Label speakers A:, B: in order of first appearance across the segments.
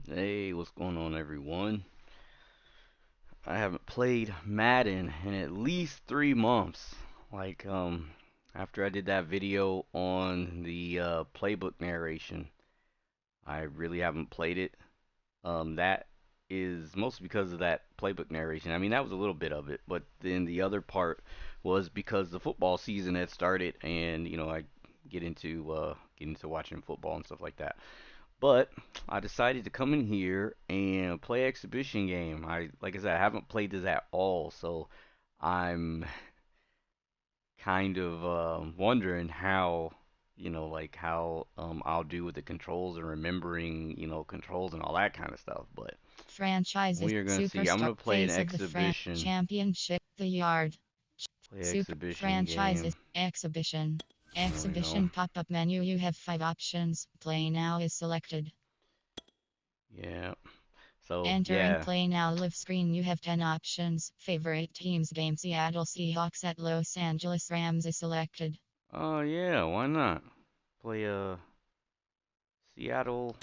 A: Hey, what's going on, everyone? I haven't played Madden in at least 3 months. Like, after I did that video on the playbook narration, I really haven't played it. That is mostly because of that playbook narration. I mean, that was a little bit of it, but then the other part was because the football season had started, and I get into watching football and stuff like that. But I decided to come in here and play exhibition game. Like I said, I haven't played this at all, so I'm kind of wondering how, like how I'll do with the controls and remembering, controls and all that kind of stuff. But
B: Franchises,
A: we are gonna see. I'm
B: superstar,
A: gonna play an
B: phase of the
A: exhibition,
B: championship, the yard,
A: play
B: super
A: exhibition
B: franchises,
A: game.
B: exhibition,
A: There we go.
B: exhibition pop-up menu. You have 5 options. Play now is selected.
A: Yeah. So
B: Entering
A: yeah.
B: play now live screen. You have 10 options. Favorite teams game Seattle Seahawks at Los Angeles Rams is selected.
A: Oh yeah. Why not play Seattle? Seattle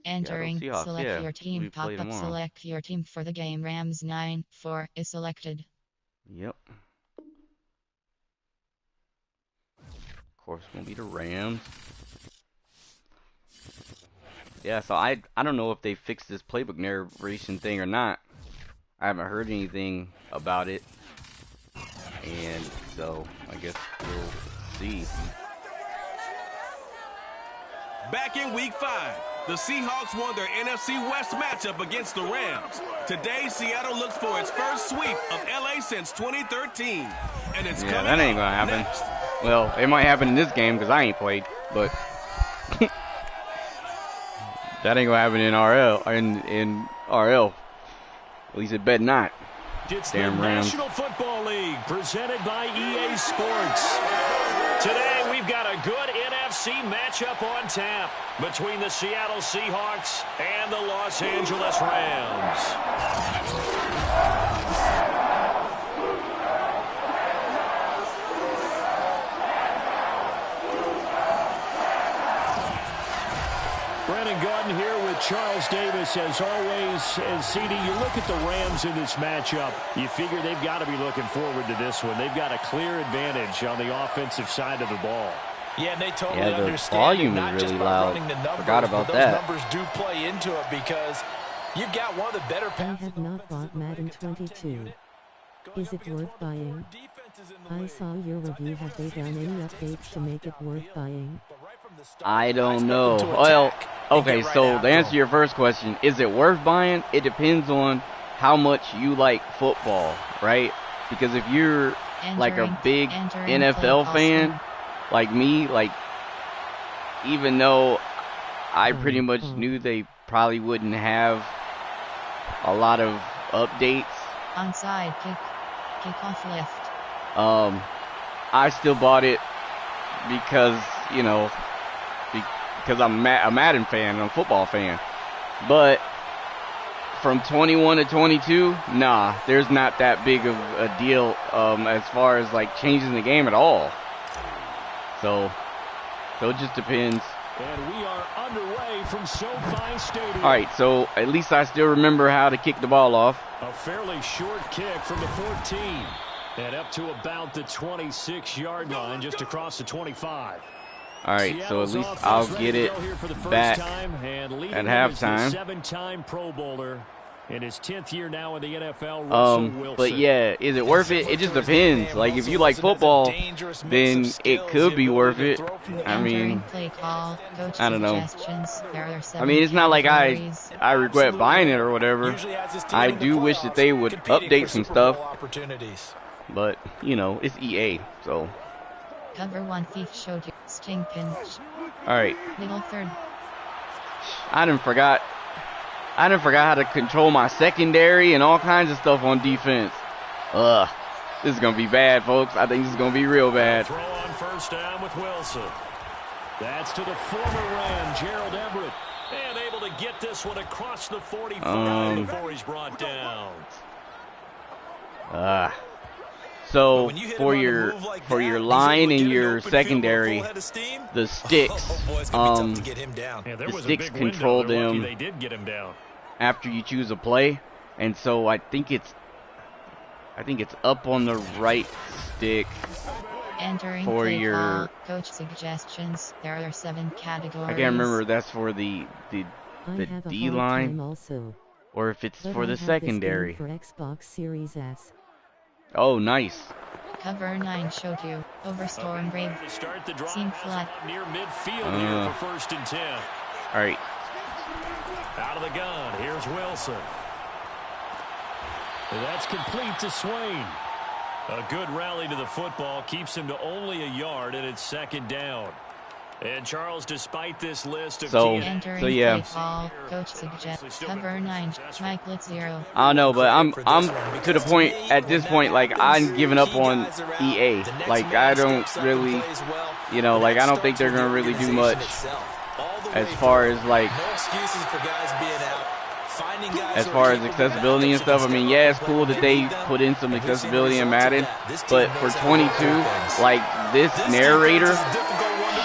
B: Entering
A: Seahawks.
B: select
A: Yeah,
B: your
A: 'cause
B: team
A: we play
B: pop-up.
A: tomorrow.
B: Select your team for the game. Rams 9-4 is selected.
A: Yep. Of course, it's gonna be the Rams. Yeah, so I don't know if they fixed this playbook narration thing or not. I haven't heard anything about it, and so I guess we'll see.
C: Back in week 5, the Seahawks won their NFC West matchup against the Rams. Today, Seattle looks for its first sweep of LA since 2013. And it's
A: Yeah,
C: coming
A: that ain't gonna
C: up
A: happen.
C: next.
A: Well, it might happen in this game because I ain't played, but that ain't gonna happen in RL. In RL, at least it bet not.
D: It's
A: Damn
D: the
A: Rams.
D: National Football League presented by EA Sports. Today we've got a good NFC matchup on tap between the Seattle Seahawks and the Los Angeles Rams. Brandon Gordon here with Charles Davis as always. And CD, you look at the Rams in this matchup, you figure they've got to be looking forward to this one. They've got a clear advantage on the offensive side of the ball.
E: Yeah, and they totally
A: Yeah, the
E: understand
A: volume
E: it, not
A: is
E: just
A: really
E: by
A: loud.
E: running the numbers,
A: Forgot about
E: but those
A: that.
E: numbers do play into it because you've got one of the better
F: I
E: passes.
F: have not bought Madden 22. Is it worth buying? I saw your review. Have they done any updates to make it worth buying?
A: I don't know. Well, okay, so to answer your first question, is it worth buying? It depends on how much you like football, right? Because if you're like a big NFL fan, like me, like even though I pretty much knew they probably wouldn't have a lot of updates,
B: Onside kick. Kickoff left.
A: I still bought it because, because I'm a Madden fan and I'm a football fan. But from 21 to 22, nah, there's not that big of a deal as far as like changing the game at all. So it just depends.
D: And we are underway from SoFi Stadium.
A: All right, so at least I still remember how to kick the ball off.
D: A fairly short kick from the 14. And up to about the 26-yard line, just across the 25.
A: All right, so at least I'll get it back at halftime.
D: Seven-time Pro Bowler in his 10th year now in the NFL. Russell Wilson.
A: But yeah, is it worth it? It just depends. Like if you like football, then it could be worth it. I mean, I don't know. I mean, it's not like I regret buying it or whatever. I do wish that they would update some stuff. But, it's EA, so.
B: Cover one thief showed you. Sting pinch.
A: Alright.
B: Middle third.
A: I done forgot how to control my secondary and all kinds of stuff on defense. This is gonna be bad, folks. I think this is gonna be real bad.
D: Throw on first down with Wilson. That's to the former Ram, Gerald Everett. And able to get this one across the 45 before he's brought down.
A: So
E: when you hit him
A: for
E: on the
A: your
E: move like
A: for
E: that,
A: your
E: he's able
A: line
E: to
A: and
E: get it
A: your
E: open field with a
A: secondary,
E: full head of steam.
A: the sticks,
E: Oh, boy, it's gonna be tough to get him down.
D: Yeah, there
A: the
D: was a
A: sticks
D: big window.
A: control
D: They're lucky
A: them
D: they did get him down.
A: after you choose a play, and so I think it's up on the right stick
B: Entering
A: for
B: play
A: your.
B: call. Coach suggestions. There are 7 categories.
A: I can't remember if that's for the
F: I have a
A: D
F: hard
A: line
F: time also,
A: or if it's
F: but
A: for
F: I
A: the
F: have this game
A: secondary.
F: for Xbox Series S.
A: Oh, nice.
B: Cover 9 showed you. Over Storm Brave.
D: To start the drive,
B: Seam
D: has
B: flat.
D: him up near midfield here for 1st and 10.
A: All right.
D: Out of the gun, here's Wilson. And that's complete to Swain. A good rally to the football keeps him to only a yard, and it's 2nd down. And Charles, despite this list of
A: So yeah.
B: Play call. Coach suggests cover 9. Mike Blitz 0.
A: I don't know, but I'm to the point at this point, like I'm giving up on EA. Like I don't really, like I don't think they're gonna really do much as far as like as far as accessibility and stuff. I mean, yeah, it's cool that they put in some accessibility in Madden, but for 22, like this narrator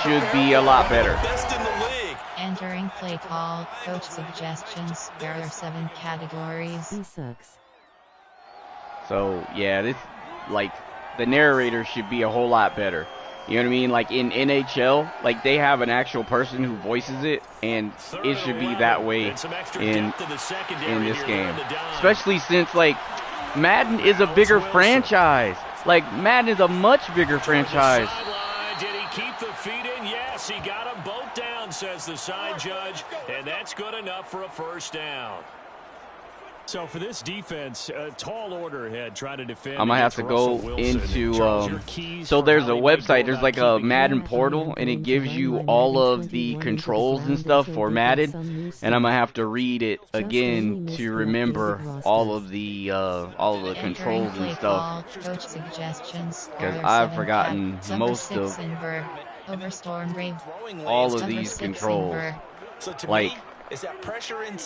A: should be a lot better.
B: Entering play call. Coach suggestions. There are 7 categories.
F: He sucks.
A: So yeah, this like the narrator should be a whole lot better. You know what I mean? Like in NHL, like they have an actual person who voices it, and it should be that way in this game. Especially since like Madden is a bigger franchise. Like Madden is a much bigger franchise.
D: Did he keep the feet in? Yes, he got them both down, says the side judge, and that's good enough for a 1st down. So for this defense, a tall order ahead trying to defend.
A: I'm gonna have to go into so there's a website, there's like a Madden portal, and it gives you all of the controls and stuff for Madden, and I'm gonna have to read it again to remember all of the controls and stuff, because I've forgotten most of all of these controls. Like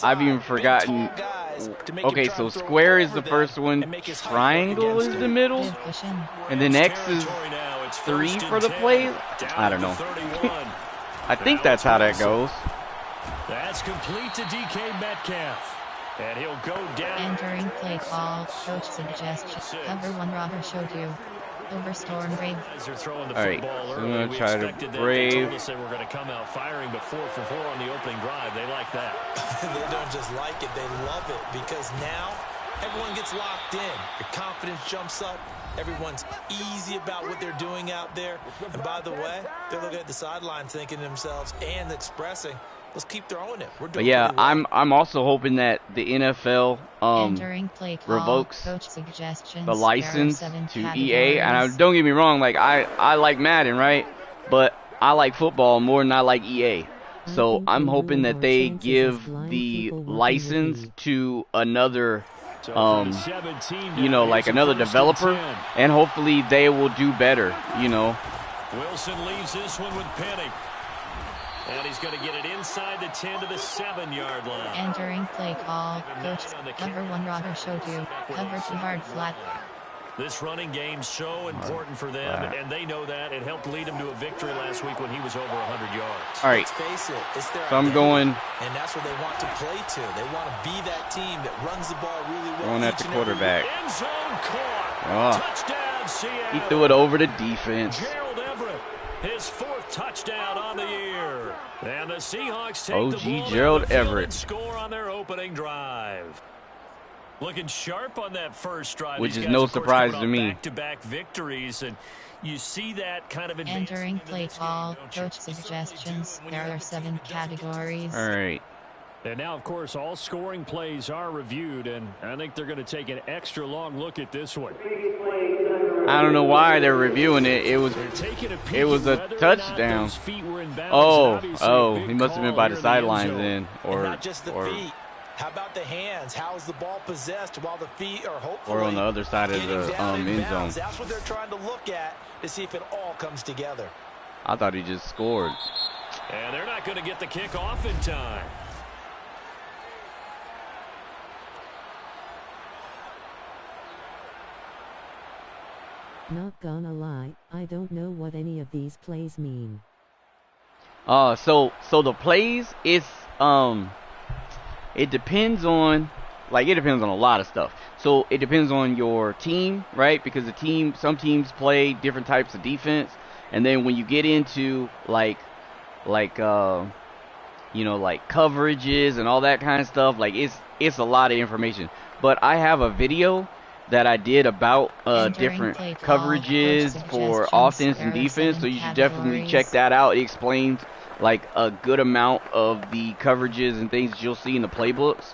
A: I've even forgotten. Okay, so square is the first one, triangle is the middle, and then X is 3 for the play. I don't know. I think that's how that goes.
D: That's complete to DK Metcalf. And he'll go down.
B: Entering play call. Coach suggestions. Cover 1 Robert showed you. Over Storm Brave.
A: Alright, so I'm going to try to Brave.
D: They told us they were going to come out firing, but 4 for 4 on the opening drive. They like that.
E: They don't just like it, they love it, because now everyone gets locked in. Your confidence jumps up. Everyone's easy about what they're doing out there. And by the way, they're looking at the sideline thinking to themselves and expressing, let's keep throwing it. We're doing
A: yeah,
E: pretty well.
A: I'm also hoping that the NFL revokes the license to EA. And don't get me wrong, like I like Madden, right? But I like football more than I like EA. So I'm hoping that they give the license to another like another developer, and hopefully they will do better,
D: Wilson leaves this one with Penny. And he's going to get it inside the 10 to the 7-yard line.
B: Entering play call. Coach, cover 1 Robert showed you. Cover 2 hard flat.
D: This running game's so important for them, and they know that. It helped lead them to a victory last week when he was over 100 yards.
A: All right,
E: Let's face it, it's their
A: so I'm going.
E: And that's what they want to play to. They want to be that team that runs the ball really well.
A: Going at the quarterback.
D: End zone caught. Touchdown, Seattle.
A: He threw it over the defense.
D: Gerald Everett, his 4th touchdown on the year. And the Seahawks take the ball
A: Gerald
D: down the field
A: Everett.
D: and score on their opening drive. Looking sharp on that first drive.
A: Which
D: These
A: is
D: guys,
A: no
D: of course,
A: surprise
D: coming
A: to
D: off
A: me.
D: Back-to-back victories, and you see that kind of advance.
B: Entering play call. Coach suggestions. There are 7 categories.
A: All right.
D: And now, of course, all scoring plays are reviewed, and I think they're going to take an extra long look at this one.
A: I don't know why they're reviewing it. It was a touchdown. Oh, he must have been by the sidelines then,
E: or not just the feet. How about the hands? How is the ball possessed while the feet are hopefully
A: or on the other side of the end zone?
E: That's what they're trying to look at to see if it all comes together.
A: I thought he just scored.
D: And they're not going to get the kick off in time.
F: Not gonna lie, I don't know what any of these plays mean.
A: So the plays, it depends on, like, it depends on a lot of stuff. So it depends on your team, right? Because some teams play different types of defense, and then when you get into like you know, like coverages and all that kind of stuff, like it's a lot of information. But I have a video that I did about different coverages for offense and defense, so you should definitely check that out. It explains like a good amount of the coverages and things you'll see in the playbooks.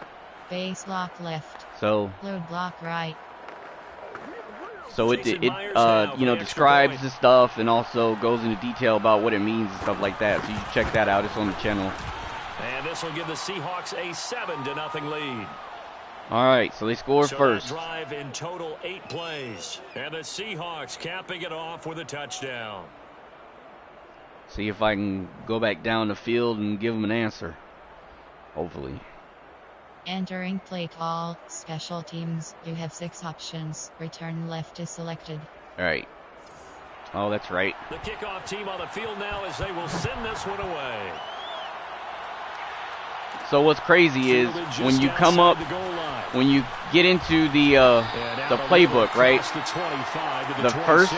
B: Base lock left.
A: So
B: load block right.
A: So it you know, describes the stuff and also goes into detail about what it means and stuff like that. So you should check that out. It's on the channel.
D: And this will give the Seahawks a 7-0 lead.
A: All right, so they scored first.
D: That drive in total 8 plays, and the Seahawks capping it off with a touchdown.
A: See if I can go back down the field and give them an answer. Hopefully.
B: Entering play call, special teams. You have 6 options. Return left is selected.
A: All right. Oh, that's right.
D: The kickoff team on the field now as they will send this one away.
A: So what's crazy is when you come up, when you get into the playbook, right? The first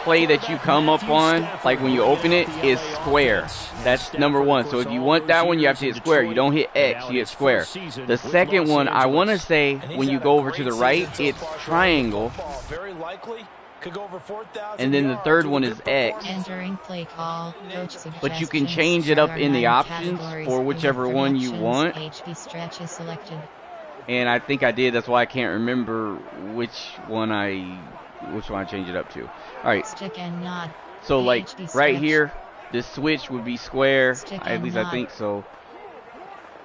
A: play that you come up on, like when you open it, is square. That's number one. So if you want that one, you have to hit square. You don't hit X, you hit square. The second one, I want to say, when you go over to the right, it's triangle. And then the third one is X.
B: Entering play call.
A: But you can change it up in the options for whichever one you want.
B: HB stretch is selected.
A: And I think I did. That's why I can't remember which one I changed it up to. All right.
B: Stick and nod.
A: So like right here, this switch would be square. At least I think so.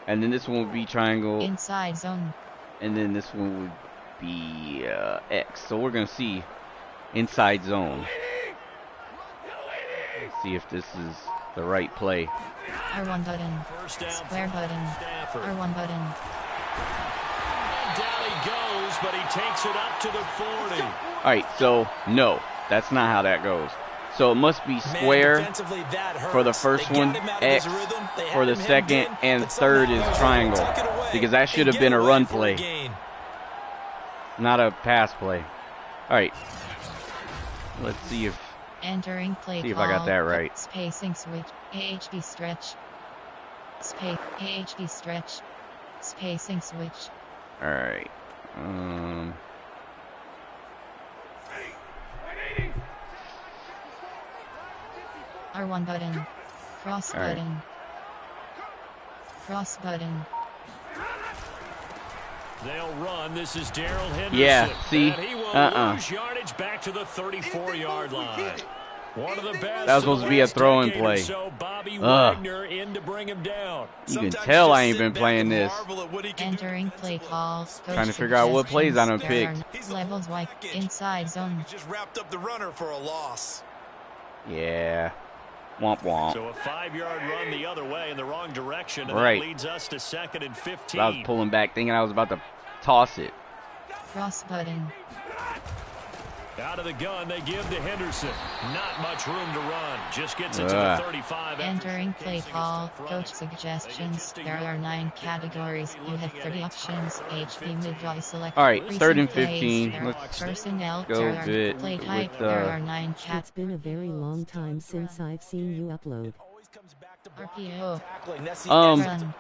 A: And then this one would be triangle.
B: Inside zone.
A: And then this one would be X. So we're gonna see inside zone. Let's see if this is the right play.
B: R1 button. Square button. R1 button.
D: Down he goes, but he takes it up to the 40.
A: All right, so no, that's not how that goes. So it must be square for the first one, X for the second, and third is triangle, because that should have been a run play, not a pass play. All right, let's see if
B: I
A: got that right.
B: Spacing switch, AHD stretch, AHD stretch, spacing switch.
A: All right.
B: R1 button. Cross button. Cross button.
D: They'll run. This is Darrell Henderson.
A: Yeah, see?
D: He will lose yardage back to the 34-yard line. One of the best.
A: That was supposed to be a throwing play.
D: So Bobby Wagner in to bring him down.
A: You can tell I ain't been playing this.
B: Entering play call.
A: Trying to figure out what plays I done picked.
B: Levels white. Inside zone.
E: Just wrapped up the runner for a loss.
A: Yeah. Womp womp.
D: So a 5-yard run the other way in the wrong direction, and
A: right.
D: That leads us to 2nd and 15.
A: I was pulling back, thinking I was about to toss it.
B: Cross button.
D: Out of the gun, they give to Henderson. Not much room to run. Just gets it to the 35.
B: Entering play call. Coach suggestions. There are 9 categories. You have 30 options. HP mid-drive select.
A: All right, 3rd and 15. Let's
B: personnel.
A: go bit
B: play type.
A: with
B: There are 9
F: It's been a very long time since I've seen you upload.
B: RPO.
E: Run.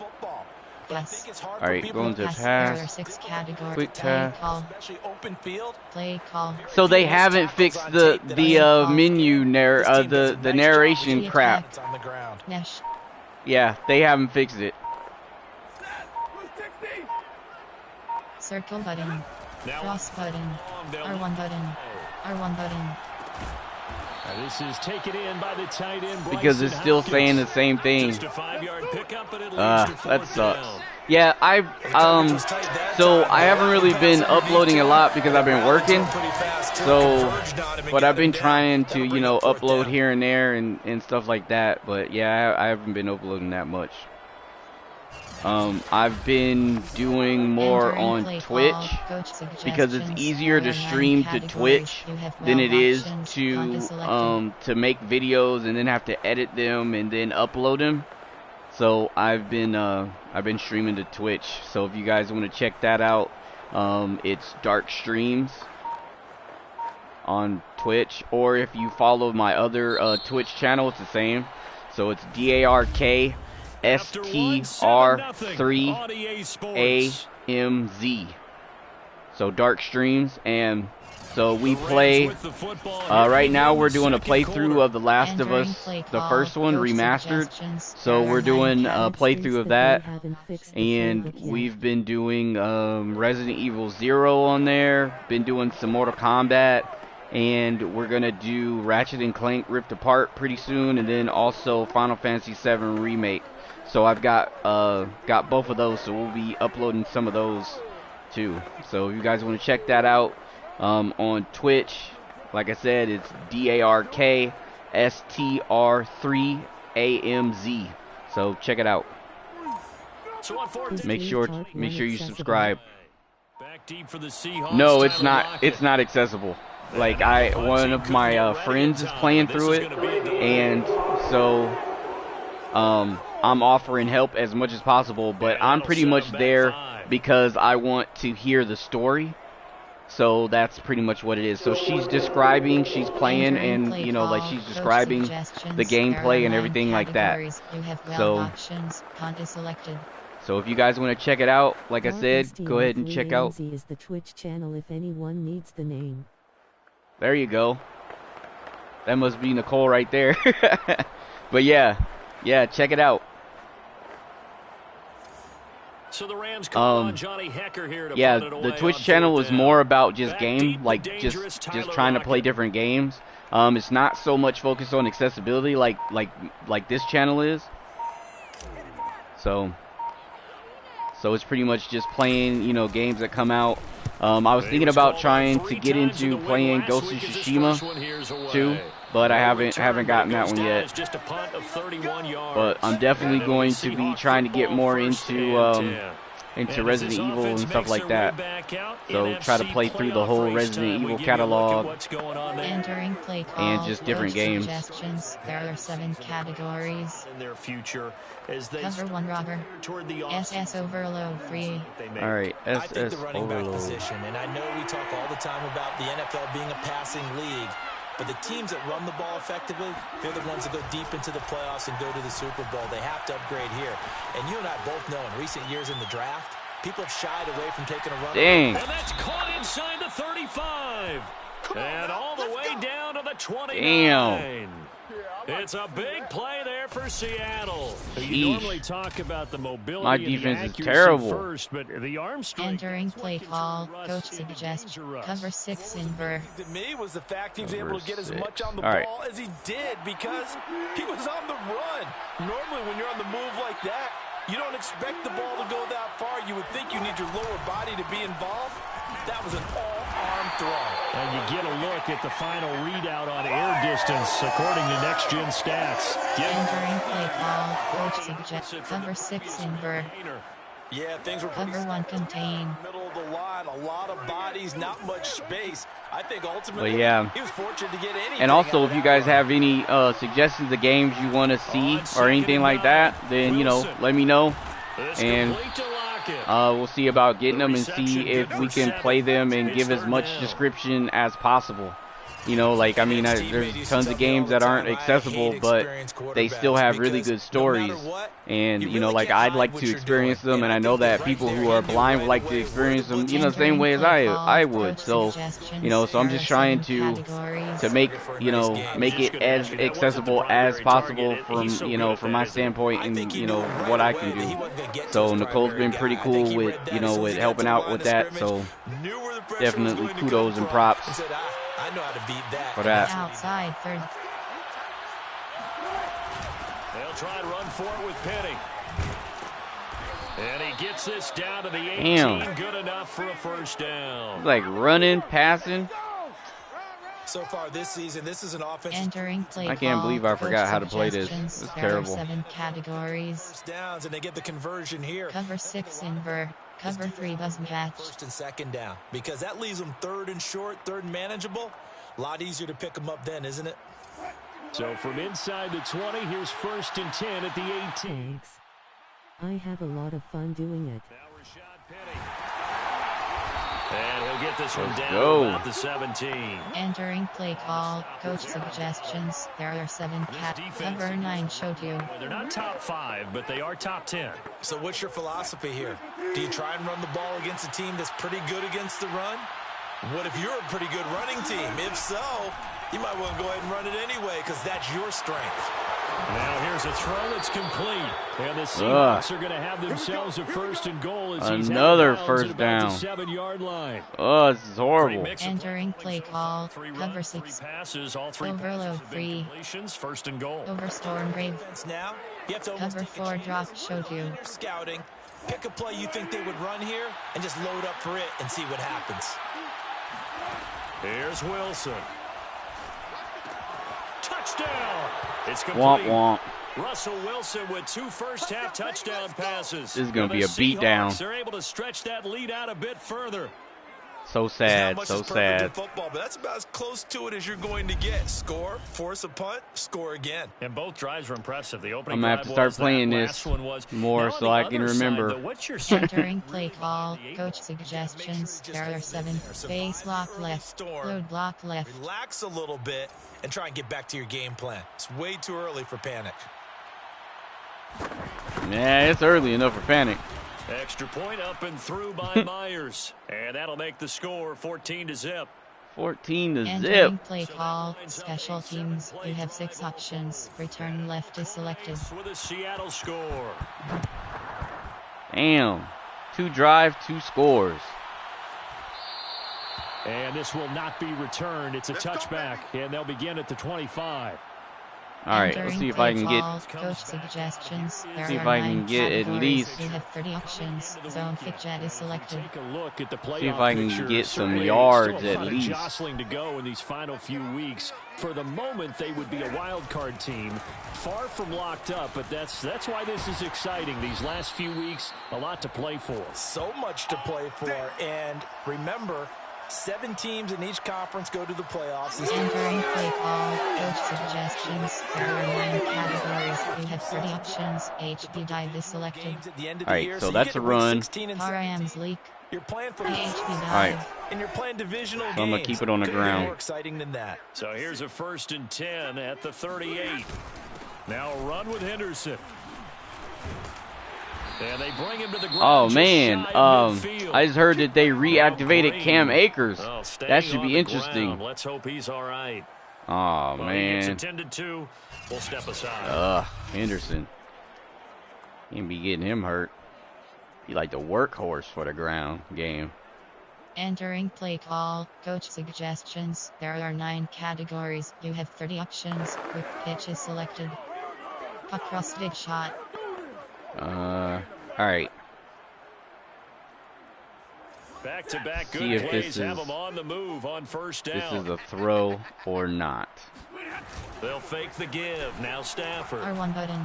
B: Yes.
A: All right, going to pass.
B: 6 categories.
A: Quick pass.
B: Play call.
A: So they haven't fixed the menu the narration crap.
B: Nesh.
A: Yeah, they haven't fixed it.
B: Circle button. Cross button. R1 button. R1 button.
D: This is taken in by the tight end
A: because it's still saying the same thing. That sucks. Yeah, so I haven't really been uploading a lot because I've been working. So, but I've been trying to, you know, upload here and there and stuff like that. But yeah, I haven't been uploading that much. I've been doing more on Twitch because it's easier to stream to Twitch than it is to make videos and then have to edit them and then upload them. So I've been streaming to Twitch. So if you guys want to check that out, it's Dark Streams on Twitch, or if you follow my other Twitch channel, it's the same. So it's DARKSTR3AMZ. So Dark Streams, and so we play. Right now we're doing a playthrough of The Last of Us, the first one remastered. So we're doing a playthrough of that, and we've been doing Resident Evil 0 on there. Been doing some Mortal Kombat. And we're gonna do Ratchet & Clank Rift Apart pretty soon, and then also Final Fantasy VII Remake. So I've got both of those, so we'll be uploading some of those too. So if you guys want to check that out on Twitch, like I said, it's DARKSTR3AMZ. So check it out. Make sure you subscribe. No, it's not. It's not accessible. Like one of my friends is playing through it, and so I'm offering help as much as possible, but I'm pretty much there because I want to hear the story. So that's pretty much what it is. So she's describing, she's playing, and you know, like she's describing the gameplay and everything like that. So if you guys want to check it out, like I said, go ahead and check out.
F: Is the Twitch channel if anyone needs the name.
A: There you go. That must be Nicole right there. But yeah, check it out.
D: So the Rams call on Johnny Hecker here to
A: yeah, the Twitch channel is more about just game, like just trying to play different games. It's not so much focused on accessibility like this channel is. So it's pretty much just playing, you know, games that come out. I was thinking about trying to get into playing Ghost of Tsushima too, but I haven't gotten that one yet. But I'm definitely going to be trying to get more into Resident Evil and stuff like that. So try to play through the whole Resident Evil catalog and just different games.
B: There are 7 categories. Cover 1 Robber. SS Overload 3.
A: Alright, SS Overload.
E: And I know we talk all the time about the NFL being a passing league, but the teams that run the ball effectively, they're the ones that go deep into the playoffs and go to the Super Bowl. They have to upgrade here. And you and I both know in recent years in the draft, people have shied away from taking a run.
A: Dang.
D: And that's caught inside the 35. And all the way down to the 29.
A: Damn.
D: It's a big play there for Seattle. You normally talk about the mobility.
A: My defense is terrible.
D: First, but the arm strength.
B: Entering play call, coach suggests cover 6 in Burr.
E: To me was the fact he was able to get as much on the
A: All
E: ball as he did because he was on the run. Normally when you're on the move like that, you don't expect the ball to go that far. You would think you need your lower body to be involved. That was an all-arm throw.
D: And you get a look at the final readout on air distance, according to Next Gen Stats.
B: Entering play call, coach suggests cover 6 in Burr.
E: Yeah, things were
B: cover 1 contain.
E: Middle of the line, a lot of bodies, not much space. I think ultimately
A: But yeah.
E: He was fortunate to get anything.
A: And also,
E: out of
A: if you
E: that
A: guys
E: run.
A: have any suggestions of games you want to see or anything like that, then, you know, let me know. And we'll see about getting them and see if we can play them and give as much description as possible. You know, like, I mean, there's tons of games that aren't accessible, but they still have really good stories. And, you know, like, I'd like to experience them, and I know that people who are blind would like to experience them, you know, the same way as I would. So, you know, so I'm just trying to make, you know, make it as accessible as possible from, you know, from my standpoint and, you know, what I can do. So Nicole's been pretty cool with, you know, with helping out with that. So definitely kudos and props.
E: I know how to beat that.
A: For that.
B: Outside third.
D: They'll try and run for it with Penny. And he gets this down to the 18.
A: Damn.
D: Good enough for a first down.
A: Like running, passing.
E: So far this season, this is an offense.
B: Entering play
A: I can't believe I forgot how to play this.
B: suggestions.
A: It's
B: There are
A: terrible.
B: 7 categories.
E: First downs, and they get the conversion here.
B: Cover 6 invert. Cover 3 buzz catch.
E: First and second down, because that leaves them third and short, third and manageable. A lot easier to pick them up then, isn't it?
D: So from inside the 20, here's 1st and 10 at the 18.
F: Thanks. I have a lot of fun doing it.
D: And he'll get this one
A: Let's
D: down
A: go.
D: about the 17.
B: Entering play call. Coach suggestions. There are 7 Cover 9 showed you.
D: They're not top 5, but they are top 10.
E: So what's your philosophy here? Do you try and run the ball against a team that's pretty good against the run? What if you're a pretty good running team? If so, you might want to go ahead and run it anyway because that's your strength.
D: Now here's a throw that's complete. And the Seahawks are going to have themselves a 1st and goal as he's
A: Another
D: out of bounds
A: first
D: at about
A: down.
D: the 7-yard line.
A: Oh, this is horrible.
B: Entering play call. Cover 6.
D: 3 passes, all 3
B: Overload
D: passes have been
B: 3.
D: completions, 1st and goal.
B: Over storm brave.
E: Now, you have to almost
B: Cover
E: take a
B: 4
E: chance
B: drop showed you.
E: when you're scouting. Pick a play you think they would run here and just load up for it and see what happens.
D: Here's Wilson. Touchdown. It's complete.
A: Womp womp.
D: Russell Wilson with 2 first-half touchdown passes.
A: This is gonna
D: And
A: be a
D: the
A: beatdown.
D: Seahawks are able to stretch that lead out a bit further.
A: So
E: There's not
A: sad,
E: much
A: so
E: that's perfect in
A: sad.
E: football, but that's about as close to it as you're going to get. Score, force a punt, score again.
D: And both drives were impressive. The opening
A: I'm gonna have
D: drive
A: to start
D: was that,
A: playing
D: last
A: this
D: one was.
A: more
D: Now,
A: so
D: on
A: I
D: the
A: can
D: other side,
A: remember.
D: though, what's your
B: Entering play call. Coach suggestions. There are 7 face lock left. Load block left.
E: Relax a little bit and try and get back to your game plan. It's way too early for panic.
A: Yeah, it's early enough for panic.
D: Extra point up and through by Myers. And that'll make the score 14-0.
A: 14 to
B: Entering
A: zip.
B: play call. Special teams. You have 6 options. Return left is selected.
D: With a Seattle score.
A: Damn. 2 drive, 2 scores.
D: And this will not be returned. It's a touchback, and they'll begin at the 25.
A: All right, let's
B: Entering
A: see if I
B: play
A: can get.
B: call. Coach suggestions. There
A: See if
B: are
A: I can
B: 9
A: get at
B: categories.
A: least-
B: You have 30 options. Zone fit jet is selected.
D: Take a look at the playoff
A: See if I can
D: picture.
A: get some
D: Certainly
A: yards
D: still a
A: at
D: lot of
A: least.
D: jostling to go in these final few weeks. For the moment, they would be a wild card team, far from locked up. But that's why this is exciting. These last few weeks, a lot to play for.
E: So much to play for. And remember, 7 teams in each conference go to the playoffs.
B: Entering play call. Coach suggestions. There are 9 categories. You have 30 options. HB dive is selected.
A: All right, so that's a run.
B: RIM's leak.
E: You're playing for
B: HB
A: All right,
B: dive.
E: and you're playing divisional games.
A: I'm gonna keep it on the
E: Couldn't get
A: ground.
E: more exciting than that.
D: So here's a 1st and 10 at the 38. Now a run with Henderson. And they bring him to the ground.
A: Oh
D: just
A: man,
D: shy of midfield.
A: I just heard that they reactivated Cam Akers.
D: Well, staying
A: That should
D: on
A: be
D: the
A: interesting.
D: ground. Let's hope he's all right.
A: Oh
D: Well, he gets
A: man.
D: attended to. We'll step aside.
A: Henderson. Can't be getting him hurt. He like the workhorse for the ground game.
B: Entering play call. Coach suggestions. There are 9 categories. You have 30 options. Quick pitch is selected. Puck cross big shot.
A: All right.
D: Back-to-back
A: See
D: good
A: if
D: plays
A: this
D: have
A: is-
D: them on the move on 1st
A: This
D: down.
A: is a throw or not.
D: They'll fake the give. Now Stafford.
B: R1 button.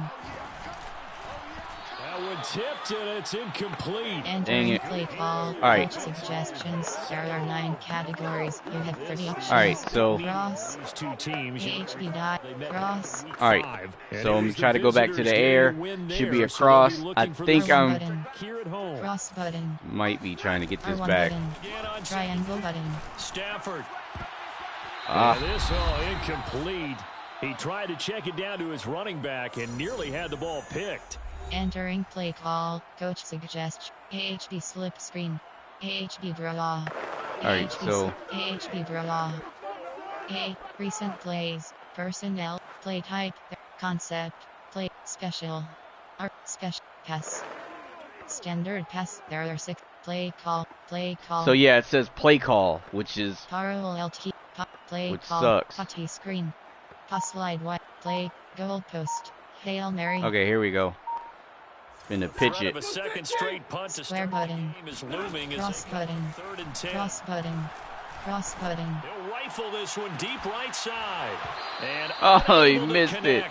D: That one tipped and it's incomplete.
B: Entering
A: it.
B: play call.
A: right.
B: Coach suggestions. There are 9 categories. You have 30 options.
A: All right, so
B: Cross.
D: These two teams.
B: HB dive. Cross.
A: all right. So I'm trying to go back to the air. Should be a cross. I think
B: R1
A: I'm
B: button.
D: Here at home.
B: Cross button.
A: might be trying to get this
B: R1
A: back.
B: button.
D: Again on
B: Triangle button.
D: Stafford.
A: Ah.
D: And this all incomplete. He tried to check it down to his running back and nearly had the ball picked.
B: Entering play call. Coach suggests. AHB slip screen. AHB draw.
A: Alright, so-
B: AHB draw. Recent plays. Personnel. Play type. Concept. Play special. Art special pass. Standard pass. There are 6. Play call. Play call.
A: So yeah, it says play call, which is
B: Parallel LT. Play
A: Which
B: call.
A: sucks.
B: T screen. Pass slide wide. Play. Goalpost. Hail Mary.
A: okay. Here we go. Finna pitch
D: Threat
A: it.
D: of a second straight punt to
B: Square
D: start the
B: button.
D: game is looming as
B: Cross
D: they
B: button.
D: 3rd and 10.
B: Cross button. Cross button.
D: They'll right rifle this one deep right side. And
A: Oh, he missed it.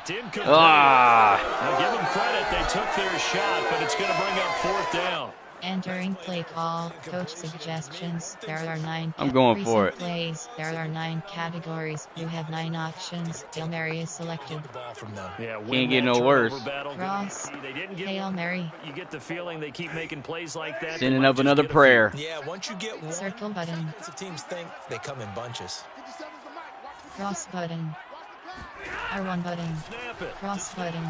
A: Ah.
D: Now give them credit. They took their shot, but it's going to bring up 4th down.
B: Entering play call, coach suggestions. There are 9
A: I'm going for it.
B: plays. There are 9 categories. You have 9 options. Hail Mary is selected.
D: Yeah,
A: can't get no worse.
B: Cross. Hail Mary.
D: You get the feeling they keep making plays like that.
A: Sending up another prayer.
E: Yeah, once you get one,
B: Circle button.
E: the teams think they come in bunches.
B: Cross button. R1 button.
D: Snap it.
B: Cross button.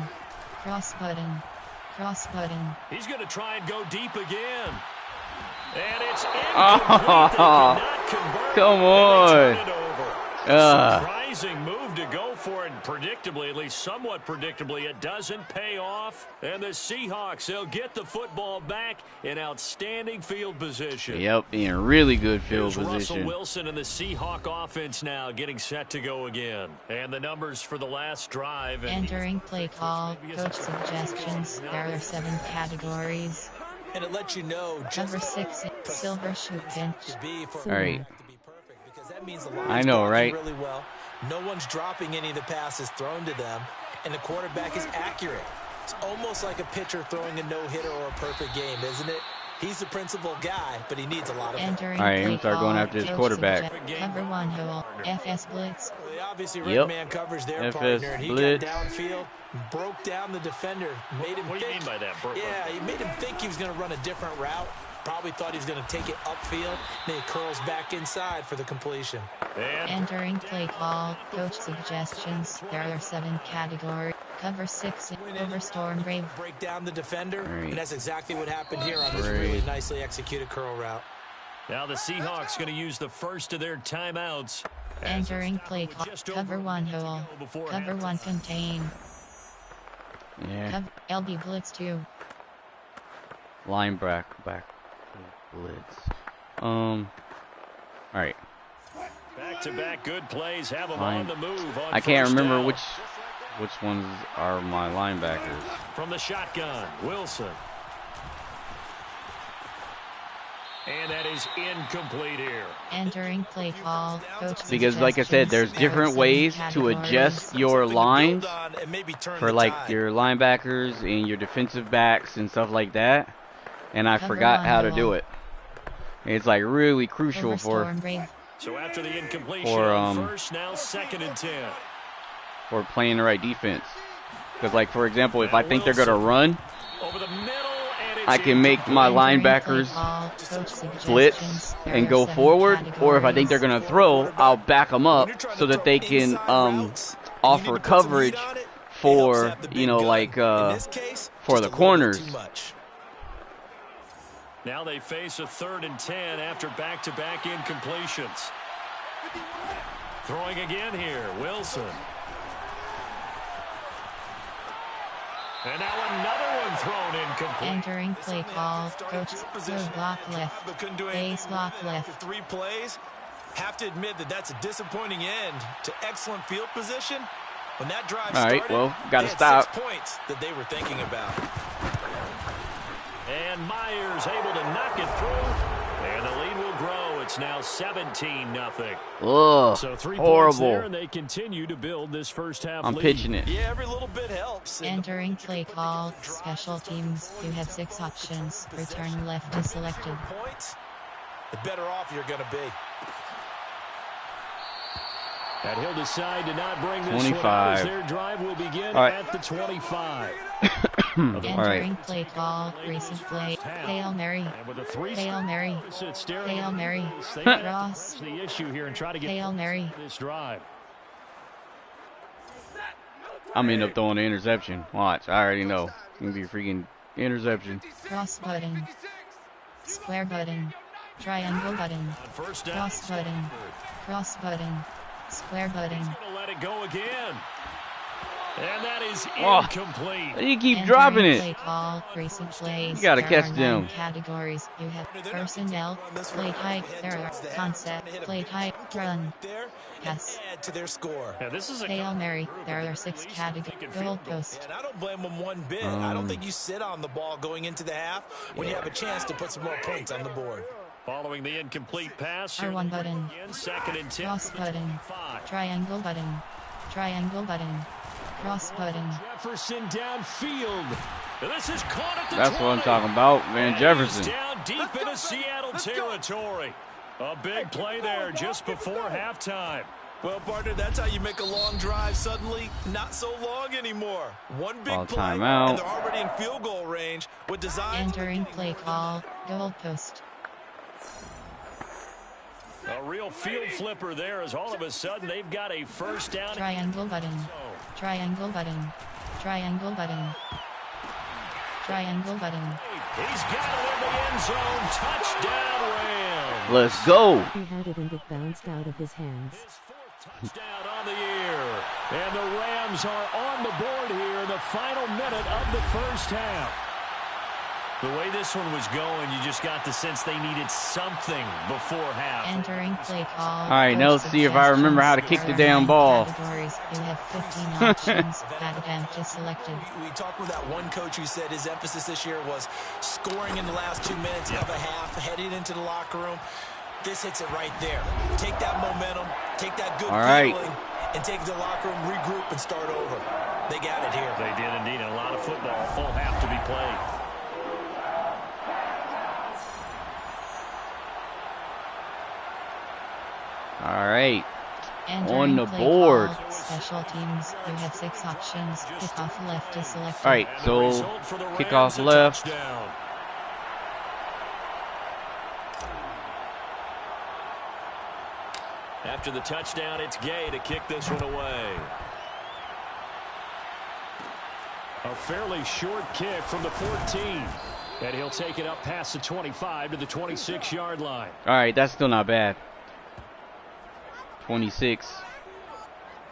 B: Cross button. Cross button.
D: He's going to try and go deep again. And it's incomplete.
A: Oh, come on.
D: Surprising move to go for it. Predictably, at least somewhat predictably, it doesn't pay off. And the Seahawks, they'll get the football back in outstanding field position.
A: Yep, in really good field
D: Here's Russell
A: position.
D: Wilson and the Seahawk offense now getting set to go again. And the numbers for the last drive.
B: Entering play call, coach suggestions. There are 7 categories.
E: And it lets you know just
B: Number 6, silver shoe pinch.
E: to be for
A: All right.
E: to be perfect, because that means the line's
A: I know,
E: blocking
A: right?
E: really well. No one's dropping any of the passes thrown to them, and the quarterback is accurate. It's almost like a pitcher throwing a no-hitter or a perfect game, isn't it? He's the principal guy, but he needs a lot of help.
B: Entering
A: All right,
B: play
A: I'm start going
B: call,
A: after this
B: coach
A: quarterback.
B: Cover 1 hole. FS blitz.
E: Well, they obviously
A: Yep.
E: red man covers their
A: FS
E: partner, and he
A: blitz.
E: got downfield, broke down the defender, made him
D: What do you
E: think.
D: mean by that, Brooklyn?
E: Yeah, he made him think he was going to run a different route. Probably thought he was going to take it upfield. Then he curls back inside for the completion.
D: And
B: Entering play call, coach suggestions. There are 7 categories. Cover 6, over storm brave.
E: Break down the defender,
A: Right.
E: and that's exactly what happened here on this
A: Right.
E: really nicely executed curl route.
D: now the Seahawks going to use the first of their timeouts.
B: Entering play call, cover 1 hole. Cover 1 contain.
A: Yeah,
B: Cover LB blitz 2.
A: linebacker back blitz. All right.
D: Back-to-back good plays. Have them
A: Line.
D: on the move. On
A: I can't
D: first
A: remember
D: down.
A: which ones are my linebackers.
D: From the shotgun, Wilson. And that is incomplete here.
B: Entering play call, coach
A: Because like I said, there's
B: suggestions. There are
A: different
B: 7
A: ways to
B: categories.
A: adjust your
E: Something to
A: lines
E: build on and maybe turn
A: for
E: the
A: like
E: tide.
A: your linebackers and your defensive backs and stuff like that. And I
B: Cover
A: forgot
B: 1
A: how to
B: hole.
A: do it. It's like really crucial
B: Over
A: for
B: storm brave.
D: So after the incompletion
A: For,
D: on first, now 2nd and 10.
A: playing the right defense. Because like for example, if I think they're gonna run,
D: Over the middle, and it's
A: I can make my
B: Entering play
A: linebackers
B: call, coach suggestions.
A: blitz
B: There
A: and
B: are
A: go
B: 7
A: forward, or if I think they're
B: categories.
A: gonna throw, I'll back them up
E: When you're trying
A: so
E: to
A: that they
E: throw
A: can
E: inside routes, and you need
A: offer
E: to put some
A: coverage
E: heat on it, it
A: for
E: helps have the big
A: you know
E: gun.
A: like
E: In this case,
A: for
E: just
A: the
E: a little bit
A: corners.
E: too much.
D: Now they face a 3rd and 10 after back-to-back incompletions. Throwing again here, Wilson. And now another one thrown incomplete.
B: Entering play call, coach third block left.
E: But couldn't do
B: Base
E: anything
B: block
E: after
B: left.
E: 3 plays. Have to admit that that's a disappointing end to excellent field position. When that drive
A: All right,
E: started,
A: well, gotta
E: they had
A: stop.
E: 6 points that they were thinking about.
D: And Myers able to knock it through. And the lead will grow. It's now 17-0.
A: Ugh,
D: So 3 points there,
A: horrible.
D: and they continue to build this first half
A: I'm
D: lead.
A: pitching it.
E: Yeah, every little bit helps. And
B: Entering play call, special teams. You have 6 options. Return left is selected.
E: points, the better off you're going to be.
D: And he'll decide to not bring this
A: 25.
D: one out as their drive will begin
A: All right.
D: at the 25.
B: Entering play call, recent play. Hail Mary.
D: And with a 3
B: Hail Mary.
D: staring
B: Hail
D: at
B: Mary.
D: they
B: Cross.
D: the issue here and try to get
B: Hail Mary.
D: this drive.
A: I'm end up throwing an interception. Watch, I already know. It's gonna be a freaking interception.
B: Cross button. Square button. Triangle button.
D: On first down,
B: Cross button. Cross button. Square button.
D: gonna let it go again. And that is
A: Oh.
D: incomplete.
A: You keep
B: Entering
A: dropping
B: play
A: it.
B: call, recent plays.
A: You gotta
B: There
A: catch
B: are 9
A: them.
B: categories. You have personnel, play type, there are concept, play type, run,
E: There,
B: pass.
E: add to their score.
D: Now this is a
B: Hail Mary. There are 6 categories. Goalpost.
E: And I don't blame them one bit. I don't think you sit on the ball going into the half when you have a chance to put some more points on the board.
D: Following the incomplete pass.
B: R1 button.
D: Again, 2nd and 10.
B: Cross button.
D: 5.
B: Triangle button. Triangle button. Cross button.
D: Jefferson downfield. This is caught at the
A: That's what I'm talking about, Van Jefferson.
D: Down deep into Seattle territory. A big play there just before halftime.
E: Well, partner, that's how you make a long drive suddenly not so long anymore. One big play,
A: timeout.
E: and they're already in field goal range with design.
B: Entering play call. Goalpost.
D: A real field flipper there as all of a sudden they've got a first down.
B: Triangle button. Triangle button. Triangle button. Triangle button.
D: He's got it in the end zone. Touchdown Rams.
A: Let's go.
F: He had it and it bounced out of his hands.
D: His 4th touchdown on the year. And the Rams are on the board here in the final minute of the first half. The way this one was going, you just got the sense they needed something before half.
B: Entering play call.
A: All right, now let's see if I remember how to kick the damn ball.
B: Categories. You have 15 options. That attempt is selected.
E: We talked with that one coach who said his emphasis this year was scoring in the last 2 minutes of a half, heading into the locker room. This hits it right there. Take that momentum, take that good feeling, and take the locker room, regroup, and start over. They got it here.
D: They did indeed. A lot of football, full half to be played.
A: All right.
B: Entering
A: On the
B: play
A: board.
B: Call. Special teams. You have 6 options. Kickoff left is selected.
A: All right, so kickoff left.
D: After the touchdown, it's Gay to kick this one away. A fairly short kick from the 14. And he'll take it up past the 25 to the 26-yard line.
A: All right, that's still not bad. 26.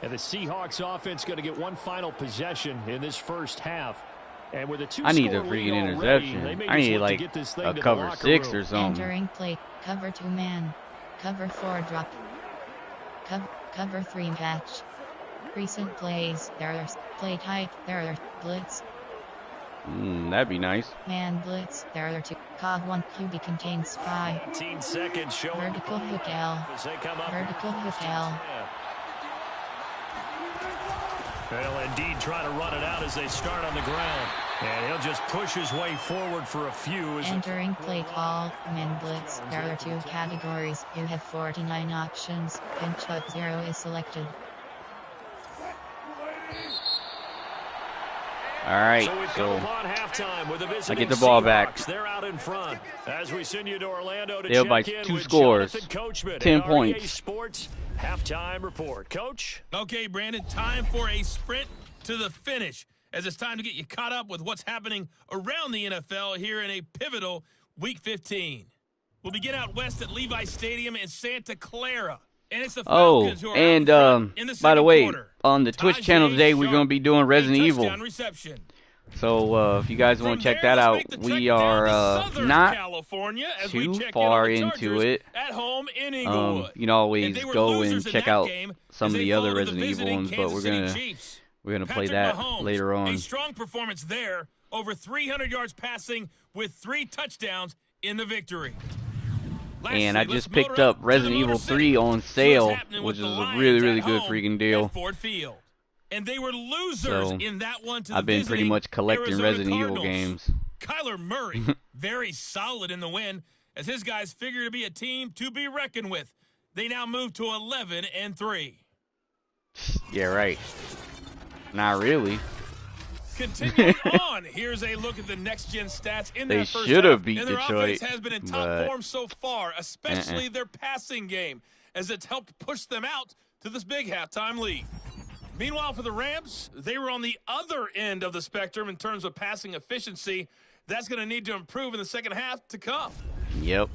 D: And the Seahawks offense going to get one final possession in this first half. And with a 2-score
A: I need a
D: lead
A: freaking
D: already,
A: interception.
D: they may
A: I
D: just
A: need
D: look to
A: like
D: get this thing
A: a
D: to the
A: cover
D: locker
A: 6
D: room.
A: or something.
B: Entering play. Cover 2 man. Cover 4 drop. Cover 3 match. Recent plays. There are play type. There are blitz.
A: That'd be nice.
B: Man blitz. There are 2. Cog 1 QB contains spy.
D: 15 seconds showing.
B: Vertical hook L.
D: As they come up.
B: Vertical hook L.
D: They'll indeed try to run it out as they start on the ground. And he'll just push his way forward for a few.
B: Entering play call. Man blitz. There are 2 categories. You have 49 options. Pinch up 0 is selected.
A: All right,
D: So we've come upon halftime with the visiting
A: I get the ball back.
D: Seahawks. They're out in front. As we send you to Orlando to
A: They'll
D: check
A: by
D: in
A: 2
D: with
A: scores.
D: Jonathan Coachman
A: 10
D: at REA
A: points.
D: Sports halftime report. Coach?
C: Okay, Brandon, time for a sprint to the finish, as it's time to get you caught up with what's happening around the NFL here in a pivotal Week 15. We'll begin out west at Levi Stadium in Santa Clara. And it's the Falcons who are
A: and
C: out in front in the
A: by the
C: second
A: way,
C: quarter.
A: on the Twitch channel today, we're going to be doing Resident Evil.
C: Reception.
A: So if you guys want to check that out, we are not too far into it.
C: At home in Inglewood.
A: You can always go and
C: losers in
A: check
C: that
A: out
C: game
A: some of
C: as
A: the
C: they
A: other
C: fall to the
A: Resident Evil
C: visiting
A: ones, but
C: Kansas
A: we're
C: City
A: gonna
C: Chiefs.
A: play
C: Patrick
A: that
C: Mahomes,
A: later on.
C: A strong performance there, over 300 yards passing with 3 touchdowns in the victory.
A: And I just picked up Resident Evil 3 on sale, which is a really, really good freaking deal.
C: Ford Field. And they were losers
A: So,
C: in that one to
A: I've
C: the
A: been pretty
C: visiting
A: much collecting
C: Arizona
A: Resident Evil
C: Cardinals.
A: games.
C: Kyler Murray, very solid in the win, as his guys figure to be a team to be reckoned with. They now move to 11-3.
A: Yeah, right. Not really.
C: Continuing on, here's a look at the next-gen stats in
A: They
C: that first
A: should
C: half.
A: have beat
C: and their
A: Detroit,
C: offense has been in top
A: but-
C: form so far, especially their passing game, as it's helped push them out to this big halftime lead. Meanwhile, for the Rams, they were on the other end of the spectrum in terms of passing efficiency. That's going to need to improve in the second half to come.
A: Yep.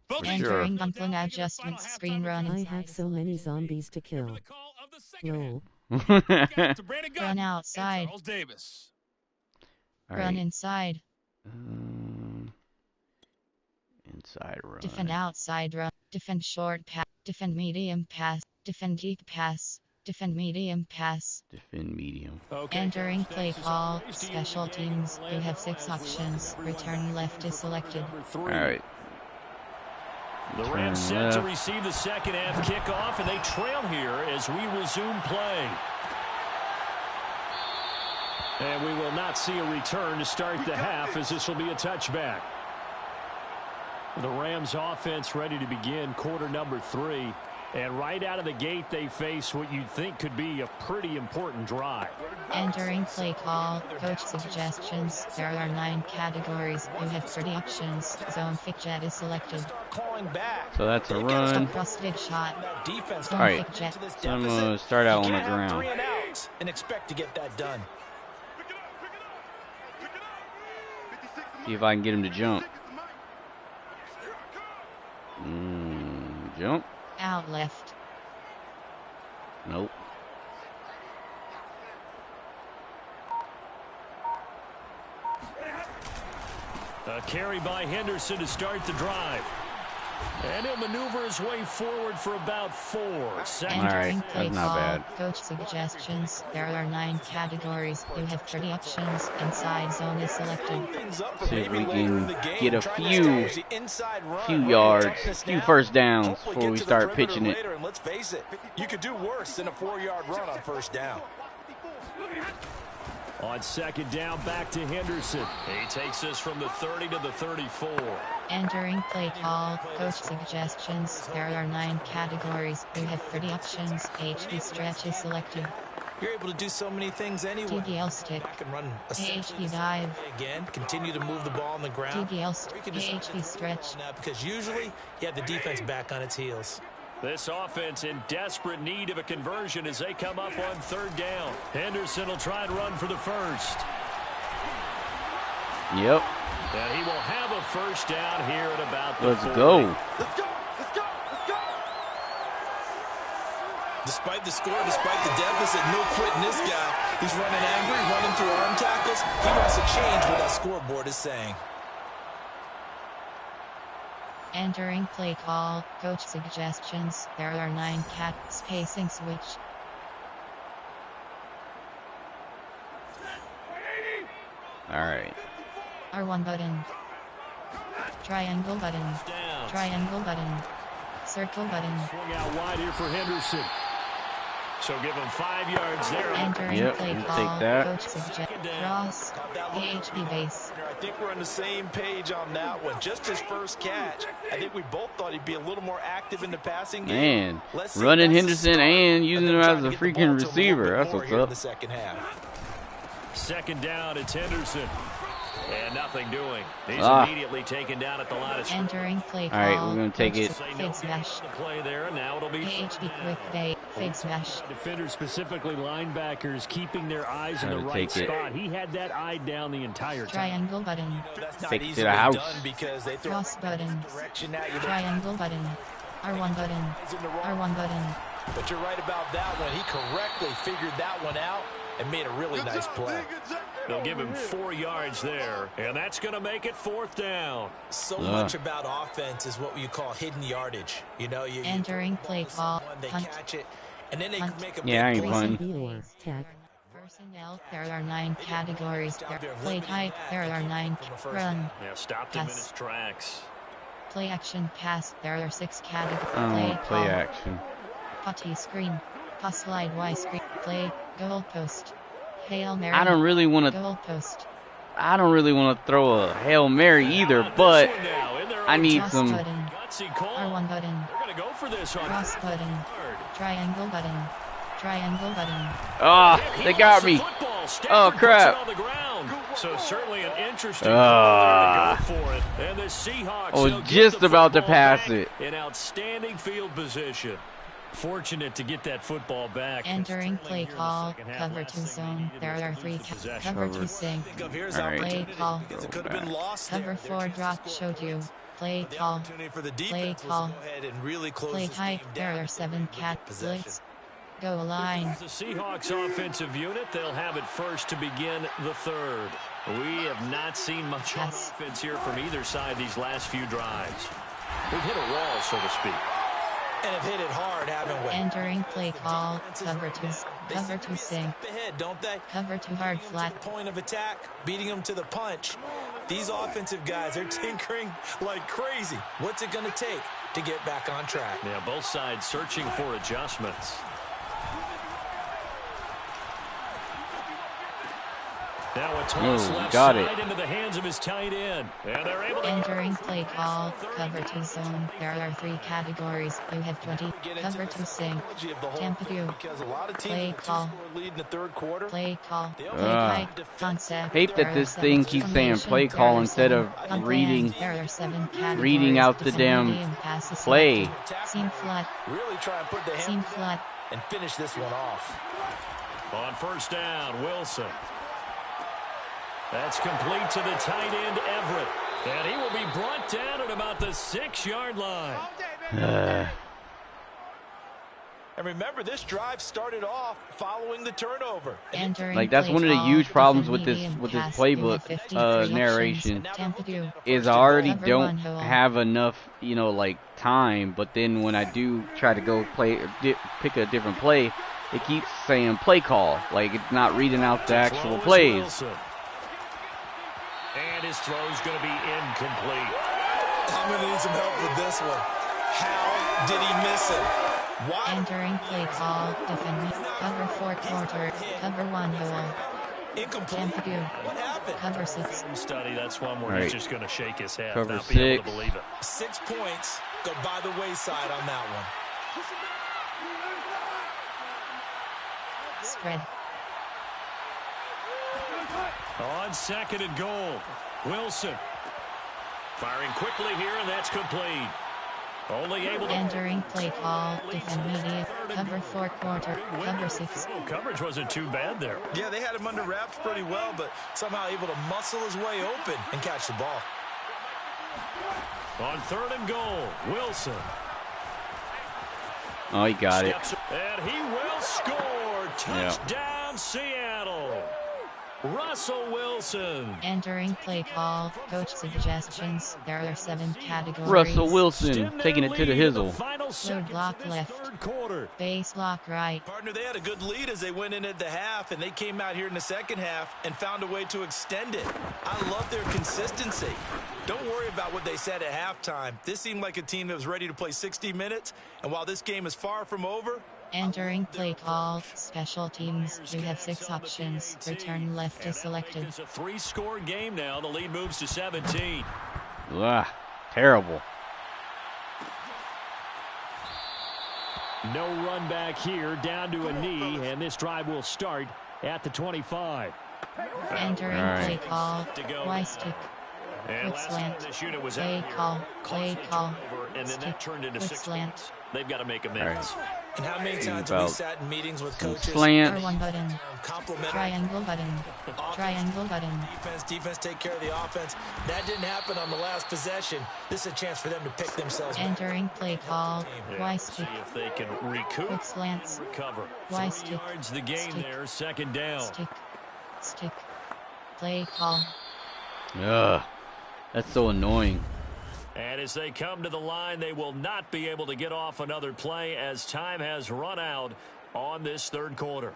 C: Folks,
A: sure.
B: Entering monthly adjustment screen run.
F: I have so many zombies to kill.
C: the call of the second
F: Lol.
C: half. To Brandon Gunn
B: Run
C: and
B: outside.
C: Charles Davis.
A: All
B: Run
A: right.
B: inside.
A: Inside run.
B: Defend outside run. Defend short pass. Defend medium pass. Defend deep pass. Defend medium pass.
A: Defend medium.
D: Okay.
B: Entering play call. Special teams. You have 6 options. Return left is selected.
A: All right.
D: The Rams set to receive the second half kickoff, and they trail here as we resume play. And we will not see a return to start the half, as this will be a touchback. The Rams offense ready to begin quarter number 3. And right out of the gate, they face what you'd think could be a pretty important drive.
B: Entering play call, coach suggestions. There are 9 categories. You have 30 options. Zone pick jet is selected.
A: So that's a run.
B: Cross-stick shot.
A: All right, so I'm going to start out on the ground.
E: And expect to get that done.
A: See if I can get him to jump. Jump.
B: Out left.
A: Nope.
D: A carry by Henderson to start the drive. And he'll maneuver his way forward for about 4.
A: All right,
B: Entering play
A: that's not
B: call,
A: bad.
B: coach suggestions. There are 9 categories. You have 30 options. Inside zone is selected.
A: See if we can get a few yards, few first downs before we start pitching it.
E: And let's face it, you could do worse than a 4-yard run on first down.
D: On second down, back to Henderson. He takes us from the 30 to the 34.
B: Entering play call, coach suggestions. There are 9 categories. You have 30 options. HB stretch is selected.
E: You're able to do so many things anyway.
B: TDL stick.
E: I can run a
B: HB dive.
E: again. Continue to move the ball on the ground.
B: TDL stick. HB stretch.
E: Now, because usually you have the defense back on its heels.
D: This offense in desperate need of a conversion as they come up on third down. Henderson will try and run for the first.
A: Yep.
D: And he will have a first down here at about the
A: Let's
D: 40.
A: go.
E: Let's go. Let's go. Let's go. Despite the score, despite the deficit, no quitting this guy. He's running angry, running through arm tackles. He wants to change what that scoreboard is saying.
B: Entering play call, coach suggestions. There are 9 spacing switch.
A: All right.
B: R1 button. Triangle button. Triangle button. Circle button.
D: Swing out wide here for Henderson. So give him 5 yards there.
B: Entering
A: Yep,
B: play
A: we'll
B: call,
A: take that.
B: coach suggestions. Cross. PHP base.
E: I think we're on the same page on that one. Just his first catch. I think we both thought he'd be a little more active in the passing game.
A: Man,
E: Let's see
A: running
E: if that's
A: Henderson
E: the start,
A: and using him
E: trying
A: as
E: to
A: a
E: get the ball
A: freaking
E: to him a little
A: receiver.
E: bit
A: That's
E: more
A: what's
E: here in
A: up.
E: the second half.
D: Second down, it's Henderson. And nothing doing. He's immediately taken down at the line of scrimmage.
B: Entering play call.
A: All right, we're going to take it.
B: Fig smash.
D: Play there, and now it'll be
B: PHP quick day. Fig smash.
D: defenders, specifically linebackers, keeping their eyes in the
A: Trying to
D: right
A: take it.
D: spot. He had that eye down the entire time.
B: Triangle button.
E: That's not
A: Take it to
E: easily
A: the house.
E: done because they throw
B: Cross button.
E: direction at you.
B: Triangle button. R1 button. R1 button.
E: But you're right about that one. He correctly figured that one out and made a really nice play.
D: They'll give him 4 yards there, and that's going to make it fourth down.
E: So much about offense is what you call hidden yardage. You know, you
B: Entering play call.
E: they
B: Punt.
E: catch it, and then they
B: Punt.
E: make a
A: Yeah, I
E: big
A: ain't
E: play.
A: punting.
F: Viewer, tag.
B: Personnel. There are 9 categories. Play type. There are 9. Run.
D: Yeah, stopped him in
B: Pass.
D: his tracks.
B: Play action pass. There are 6 categories.
A: I don't
B: Play
A: want to play
B: call.
A: action.
B: Putty screen. Pass slide Y screen. Play. Goal post. Hail Mary.
A: I don't really want to.
B: Goal post.
A: I don't really want to throw a Hail Mary either, but I need
B: Cross
A: some.
B: button.
D: Gutsy call.
B: R1 button.
D: They're going to go for this on
B: Cross button. Triangle button. Triangle button.
A: Ah, they got me. Oh, crap.
D: On the ground. So certainly an interesting
A: Ah.
D: call there to go for it. And the Seahawks
A: I was
D: will get
A: just
D: the
A: about to
D: football
A: pass
D: back
A: it.
D: in outstanding field position. Fortunate to get that football back.
B: Entering play call. Cover 2 zone. There are 3 cover 2 sync.
E: Think of here's
A: All right.
B: Play call.
E: because it could have been lost
B: Cover
E: there.
B: 4 drop showed you. Play
E: The
B: call.
E: opportunity for the
B: Play
E: defense was
B: call.
E: to go ahead and really close
B: Play
E: this
B: type.
E: game
B: There
E: down
B: are 7
E: with
B: cat
E: possession.
B: blitz. Go line.
D: The Seahawks offensive unit, they'll have it first to begin the third. We have not seen much on
B: Yes.
D: offense here from either side these last few drives. We've hit a wall, so to speak.
E: And have hit it hard, haven't we?
B: Entering play call. Cover 2. Cover 2 sync.
E: Step ahead, don't they?
B: Cover 2 hard flat.
E: Point of attack, beating them to the punch. These offensive guys are tinkering like crazy. What's it going to take? to get back on track.
D: Yeah, both sides searching for adjustments. Now a toss left side into the hands of his tight end. And they're able to...
B: Entering play call, cover 2 zone. There are 3 categories. You have 20. Cover 2 sing. Tempo 2. Play call. Play call. Play high. Concept.
A: Hate that this thing keeps saying play call instead of reading out the damn play.
B: Seam flat.
E: Really try and put the
B: Seam flat.
E: and finish this one off.
D: On first down, Wilson. That's complete to the tight end, Everett. And he will be brought down at about the 6-yard line.
E: And remember, this drive started off following the turnover.
A: Like, that's one of the huge problems with this playbook narration is I already don't have enough, you know, like, time. But then when I do try to go pick a different play, it keeps saying play call. Like, it's not reading out the actual plays.
D: And his throw is going to be incomplete.
E: I'm going to need some help with this one. How did he miss it? Why?
B: Entering play call, defend, cover 4 quarter, cover 1 hole.
E: Incomplete. What happened?
B: Cover 6.
D: Study, that's one where he's just going to shake his head.
A: Cover
D: not
A: 6.
D: be able to believe it.
E: 6 points go by the wayside on that one.
B: Spread.
D: On 2nd and goal, Wilson firing quickly here, and that's complete. Only able to...
B: Entering play call, defend media, cover 4 quarter, cover 6.
D: Oh, coverage wasn't too bad there.
E: Yeah, they had him under wraps pretty well, but somehow able to muscle his way open and catch the ball.
D: On 3rd and goal, Wilson.
A: Oh, he got it.
D: And he will score. Touchdown, Seattle. Russell Wilson.
B: Entering play call, coach suggestions. There are 7 categories.
A: Russell Wilson taking it to the hizzle.
B: Load block left. Base lock right.
E: Partner, they had a good lead as they went in at the half, and they came out here in the second half and found a way to extend it. I love their consistency. Don't worry about what they said at halftime. This seemed like a team that was ready to play 60 minutes, and while this game is far from over,
B: Entering play call, special teams. You have 6 options. Return left is selected.
D: It's a 3-score game now. The lead moves to 17.
A: Ugh, terrible.
D: No run back here, down to a knee, and this drive will start at the 25.
B: Entering play call, Y stick.
D: And
B: Quick slant.
D: this unit was
B: Play call, play call.
D: and then that turned into
B: Quick
D: 6
B: slant.
D: points. They've got to make amends.
E: and how many times have we sat in meetings with coaches?
A: Slant.
B: R1 button.
E: Complimentary.
B: Triangle button. Triangle button.
E: Defense take care of the offense. That didn't happen on the last possession. This is a chance for them to pick themselves up.
B: Entering play call. Y
D: See
B: stick.
D: if they can recoup,
B: Quick slants.
D: recover.
B: Y
D: 3
B: stick.
D: yards the gain
B: Stick.
D: there, 2nd down.
B: Stick. Stick. Play call.
A: Ugh, that's so annoying.
D: And as they come to the line, they will not be able to get off another play as time has run out on this 3rd quarter.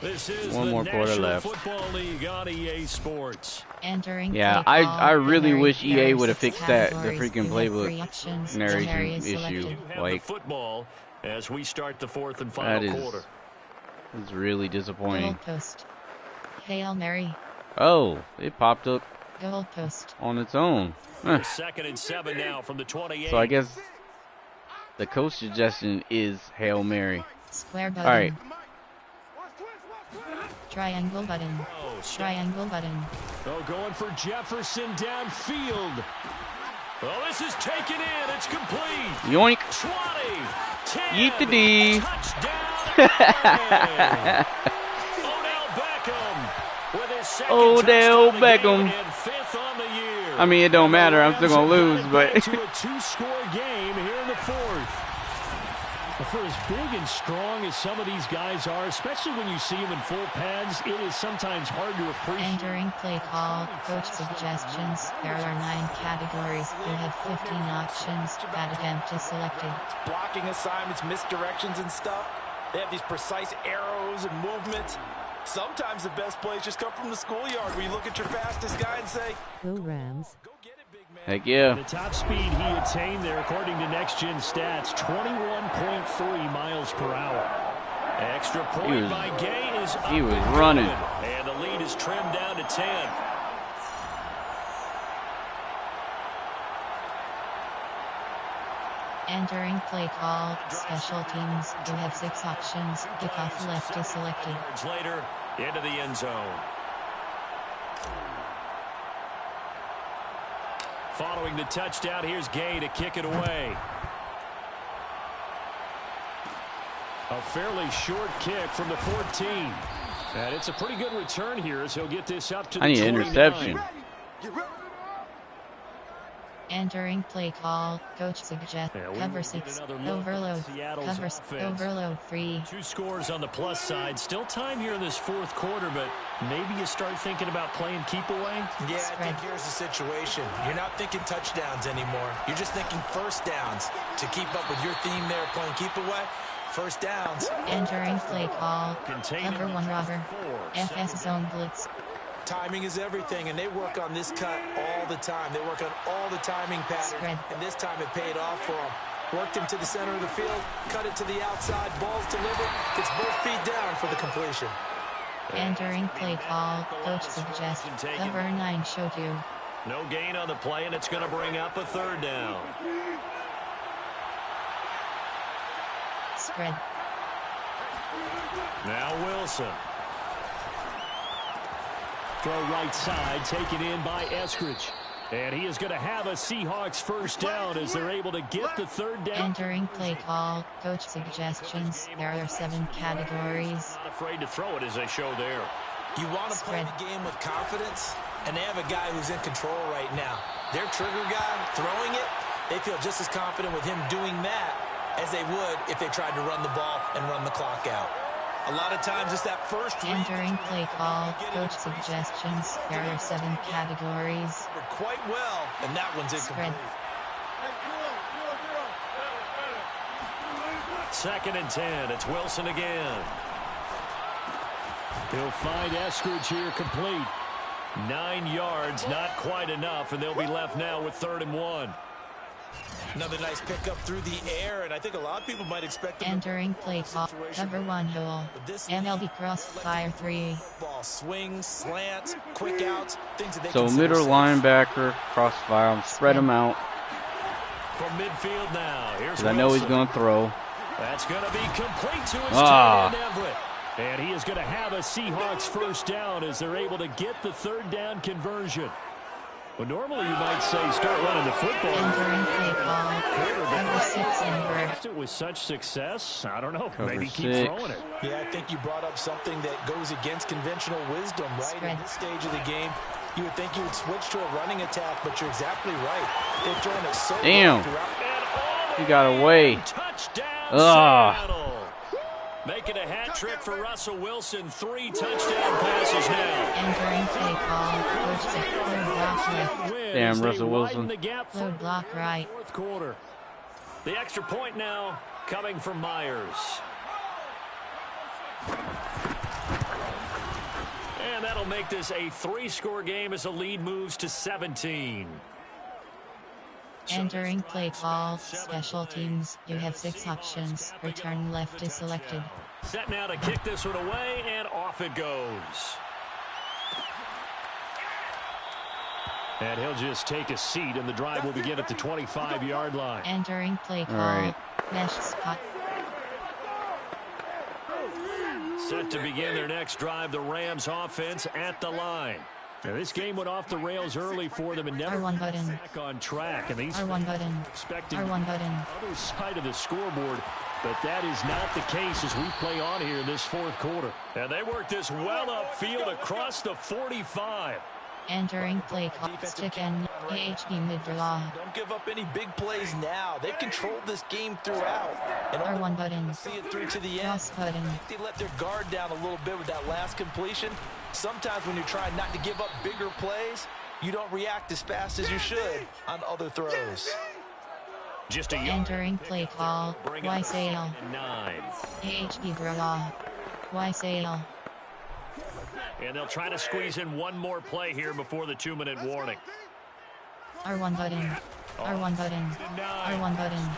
D: This is
A: One
D: the
A: more quarter
D: National
A: left.
D: Football League on EA Sports.
B: Entering
A: Yeah,
B: play
A: I
B: call.
A: really
B: There
A: wish EA
B: are
A: would have
B: 6
A: fixed that, the
B: categories.
A: freaking
B: You have
A: playbook
B: 3 options.
A: narration
B: Area is
A: issue.
B: selected.
D: You have
A: Like,
D: the football as we start the 4th and
A: that
D: final
A: is
D: quarter.
A: it's really disappointing.
B: Goal post. Hail Mary.
A: Oh, it popped up
B: Goal post.
A: on its own. Huh.
D: 2nd and 7 now from the 28.
A: So I guess the coach suggestion is Hail Mary.
B: Square button.
A: All right.
B: Triangle button. Triangle button.
D: Oh, going for Jefferson downfield. Oh, this is taken in. It's complete.
A: Yoink.
D: 20. 10.
A: Yeet the D.
D: Touchdown. Odell Beckham with his 2nd
A: Odell
D: touchdown of the game
A: Beckham.
D: and 5th on the year.
A: I mean, it don't matter. I'm still going to lose, but...
D: to a 2-score game here in the 4th. For as big and strong as some of these guys are, especially when you see them in full pads, it is sometimes hard to appreciate.
B: Entering play call. Coach suggestions. There are 9 categories. You have 15 options. That attempt is selected.
E: Blocking assignments, misdirections and stuff. They have these precise arrows and movements. Sometimes the best plays just come from the schoolyard where you look at your fastest guy and say,
F: Go Rams.
E: go get it, big man.
A: Heck yeah.
D: The top speed he attained there, according to Next Gen Stats, 21.3 miles per hour. Extra point by Gay is up.
A: He was running.
D: And the lead is trimmed down to 10.
B: Entering play call, special teams. You have 6 options. Kickoff left is selected.
D: Later, into the end zone. Following the touchdown, here's Gay to kick it away. A fairly short kick from the 14. And it's a pretty good return here as he'll get this up to the 29.
A: I need an interception.
B: Entering play call, coach suggests cover 6, overload, cover overload 3.
D: 2 scores on the plus side. Still time here in this fourth quarter, but maybe you start thinking about playing keep away?
E: Yeah, I think here's the situation. You're not thinking touchdowns anymore. You're just thinking first downs. To keep up with your theme there, playing keep away, first downs.
B: Entering play call, cover 1 robber, FS zone blitz.
E: Timing is everything, and they work on this cut all the time. They work on all the timing patterns, and this time it paid off for them. Worked him to the center of the field, cut it to the outside, ball's delivered, gets both feet down for the completion.
B: Entering play call, coach suggests cover 9 showed you.
D: No gain on the play, and it's going to bring up a third down.
B: Spread.
D: Now Wilson. Throw right side, taken in by Eskridge. And he is going to have a Seahawks first down as they're able to get the third down.
B: Entering play call, coach suggestions. There are 7 categories.
D: Not afraid to throw it as they show there.
E: You want to play the game with confidence, and they have a guy who's in control right now. Their trigger guy throwing it, they feel just as confident with him doing that as they would if they tried to run the ball and run the clock out. A lot of times it's that first
B: Entering play call, coach suggestions. There are 7 categories.
E: Quite well, and that one's incomplete.
D: Second and 10. It's Wilson again. He'll find Eskridge here complete. 9 yards, not quite enough, and they'll be left now with 3rd and 1.
E: Another nice pickup through the air, and I think a lot of people might expect him.
B: Entering play call, cover 1 hole, MLB crossfire 3.
E: Ball swings, slants, quick outs, things that they
A: So middle linebacker, crossfire, spread him out.
D: From midfield now, here's
A: I know he's going to throw.
D: That's going to be complete to his tight end Everett. And he is going to have a Seahawks first down as they're able to get the third down conversion. Well, normally you might say start running the football.
B: Entering play call, cover 6 invert.
D: It with such success, I don't know,
A: Cover
D: maybe
A: 6.
D: keep throwing it.
E: Yeah, I think you brought up something that goes against conventional wisdom, right? At this stage of the game, you would think you would switch to a running attack, but you're exactly right. They've thrown it so
A: damn. He got away.
D: Touchdown. Making a hat trick for Russell Wilson. 3 touchdown passes now.
B: Entering play call, coach load block left.
A: Damn, Russell Wilson.
B: Load block right.
D: Fourth quarter. The extra point now coming from Myers. And that'll make this a 3-score game as the lead moves to 17.
B: Entering play call, special teams. You have 6 options. Return left is selected.
D: Set now to kick this one away, and off it goes. And he'll just take a seat, and the drive will begin at the 25-yard line.
B: Entering play call, mesh spot.
D: Set to begin their next drive, the Rams offense at the line. Now, this game went off the rails early for them and never
B: R1 button.
D: back on track. And these
B: R1 button.
D: expecting
B: R1 button.
D: other side of the scoreboard, but that is not the case as we play on here in this fourth quarter. And they work this well upfield across the 45.
B: Entering play call, stick and AHD mid-draw.
E: Don't give up any big plays now. They've controlled this game throughout. And
B: R1 button.
E: see it through to the end.
B: Cross button.
E: They let their guard down a little bit with that last completion. Sometimes when you're trying not to give up bigger plays, you don't react as fast as you should on other throws.
D: Just a
B: Entering play call, Y sale.
D: 9.
B: AHD draw. Y sale.
D: And they'll try to squeeze in one more play here before the 2-minute warning.
B: R1 button. R1 button. R1 button.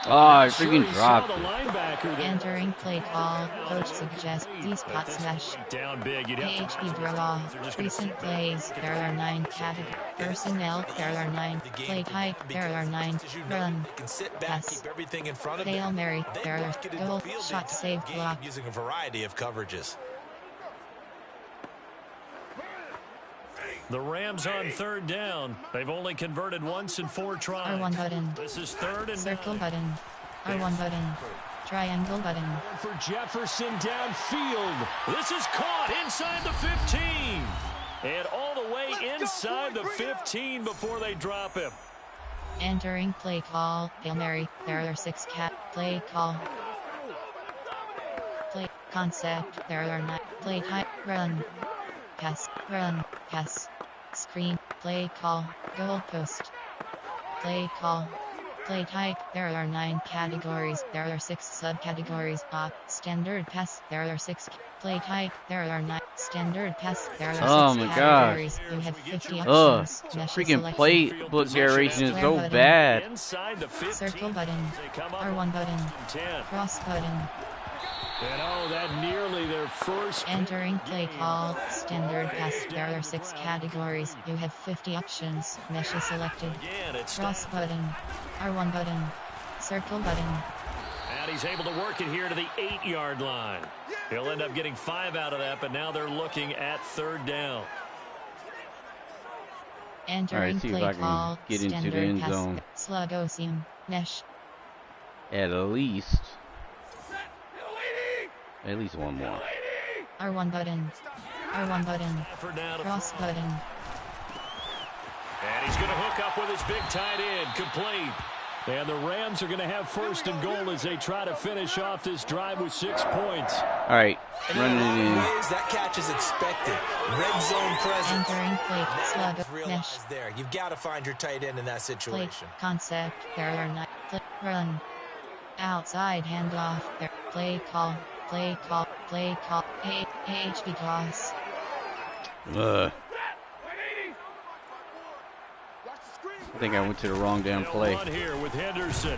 A: Oh, I freaking dropped it.
B: Entering play call. Coach suggests D-spot slash.
D: Down big.
B: AHP draw. Recent plays. There are 9 categories. Personnel. There are 9. Play type. There are 9. Run. Pass. Hail Mary. There are goal. Shot save block.
E: Using a variety of coverages.
D: The Rams on third down. They've only converted once in 4 tries.
B: R1 button.
D: This is third and
B: Circle
D: 9.
B: button. R1 button. Triangle button.
D: For Jefferson downfield. This is caught inside the 15. And all the way inside the 15 before they drop him.
B: Entering play call. Hail Mary. There are 6 play call. Play concept. There are 9. Play type. Run. Pass. Run. Pass. Screen. Play call. Goal post. Play call. Play type. There are 9 categories. There are 6 subcategories. Standard pass. There are 6. Play type. There are 9. Standard pass. There are 6 categories. You have 50 options.
A: Freaking playbook variation is so bad.
B: Circle button. R1 button. Cross button.
D: And that nearly their first.
B: Entering play call. Standard pass. There are 6 categories. You have 50 options. Mesh is selected. Cross button. R1 button. Circle button.
D: And he's able to work it here to the 8-yard line. He'll end up getting 5 out of that, but now they're looking at third down.
B: Entering play call.
A: Get into the end zone.
B: Sluggo seam. Mesh.
A: At least one more.
B: R1 button. R1 button. Cross button.
D: And he's going to hook up with his big tight end. Complete. And the Rams are going to have first and goal as they try to finish off this drive with 6 points.
A: All right, running it in.
E: That catch is expected. Red zone presence.
B: Entering play slug mesh.
E: There, you've got to find your tight end in that situation.
B: Play concept. There are 9. Play run. Outside handoff. There. Play call. Play call. Play call. AHP toss.
A: I think I went to the wrong damn play.
D: Here with Henderson.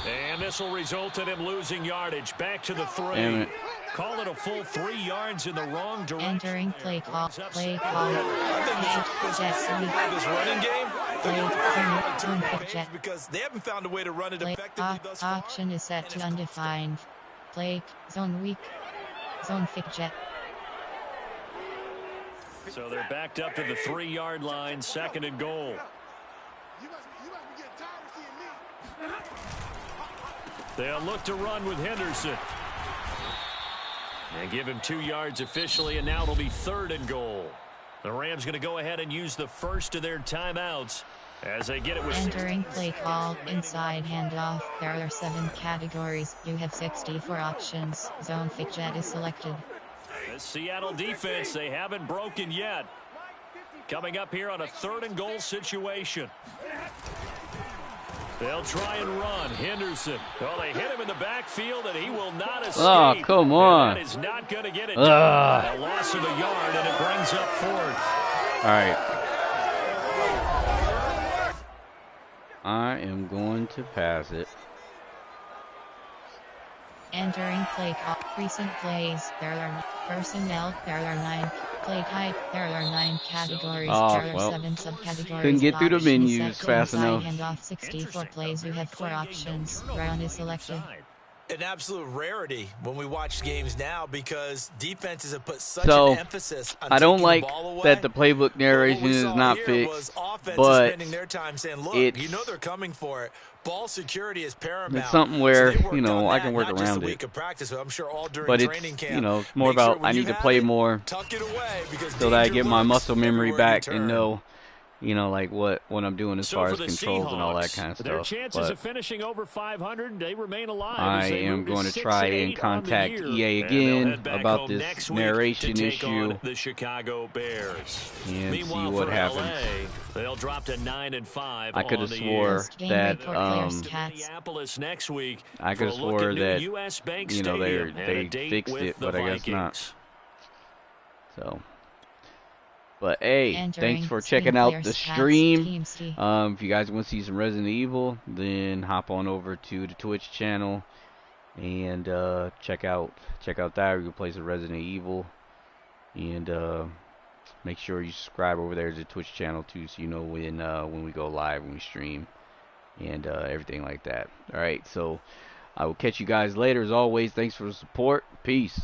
D: And this will result in him losing yardage. Back to the 3.
A: Damn it.
D: Call it a full 3 yards in the wrong direction.
B: Entering play call. Play call.
E: This running game,
B: Jet.
E: because they haven't found a way to run it effectively thus far.
B: Auction is set to undefined. Play zone weak. Zone thick jet.
D: So they're backed up to the 3-yard line. Second and goal. They'll look to run with Henderson. And give him 2 yards officially, and now it'll be third and goal. The Rams going to go ahead and use the first of their timeouts as they get it with.
B: Entering play call. Inside handoff. There are 7 categories. You have 64 options. Zone thick jet is selected.
D: The Seattle defense, they haven't broken yet. Coming up here on a third and goal situation. They'll try and run. Henderson. Oh, they hit him in the backfield, and he will not escape.
A: Oh, come on.
D: That is not going to get it done. A loss of a yard, and it brings up fourth.
A: All right. I am going to pass it.
B: Entering play call. Recent plays. There are personnel. There are 9. Play type. There are 9 categories.
A: Oh,
B: there are
A: well.
B: 7 subcategories.
A: Couldn't get through the
B: Option
A: menus
B: set
A: fast
B: inside
A: enough.
B: Handoff 64 plays. You have 4 options. Round is selected.
E: An absolute rarity when we watch games now because defenses have put such
A: So,
E: an emphasis on
A: I don't
E: taking
A: like
E: the ball away.
A: that the playbook narration
E: What we
A: is
E: saw
A: not
E: here
A: fixed,
E: was offenses
A: but
E: spending their time saying, look,
A: it's-
E: you know they're coming for it. Ball security is paramount.
A: it's something where,
E: So they worked
A: you know,
E: on
A: I
E: that,
A: can work
E: not just
A: around
E: a week
A: it.
E: of practice, but I'm sure all during
A: But
E: training
A: it's,
E: camp.
A: you know, it's more
E: Make sure
A: about
E: when
A: I
E: you
A: need to
E: have
A: play
E: it,
A: more
E: tuck it away because
A: so that I
E: danger
A: get my
E: lurks
A: muscle memory
E: everywhere you
A: back and
E: turn.
A: know, you know, like what I'm doing as far
D: for
A: as
D: the
A: controls and all that
D: Seahawks,
A: kind of
D: their
A: stuff.
D: chances
A: But
D: of finishing over 500, they remain alive.
A: I
D: as they
A: am
D: move
A: going to
D: 6
A: try
D: and
A: and
D: 8 on the
A: contact
D: year.
A: EA
D: And they'll
A: again
D: head back
A: about
D: home
A: this
D: next week
A: narration
D: to take
A: issue
D: on the Chicago Bears.
A: and
D: Meanwhile,
A: see what
D: for
A: happens.
D: LA, they'll drop to 9-5.
A: I could
D: on
A: have
D: the
A: swore
D: year.
B: First game
A: that
B: report players Cats.
D: Minneapolis next week.
A: I
D: for
A: could have
D: a look
A: swore
D: at new
A: that,
D: US Bank
A: you know,
D: Stadium and a
A: they
D: date
A: fixed
D: with
A: it,
D: the
A: but I guess not.
D: Vikings.
A: So, But hey, thanks
B: Entering
A: for
B: screen
A: checking out
B: player
A: the
B: stats,
A: stream.
B: Team C.
A: If you guys want to see some Resident Evil, then hop on over to the Twitch channel and check out that. You can play some Resident Evil, and make sure you subscribe over there to the Twitch channel too, so you know when we go live, when we stream, and everything like that. All right, so I will catch you guys later. As always, thanks for the support. Peace.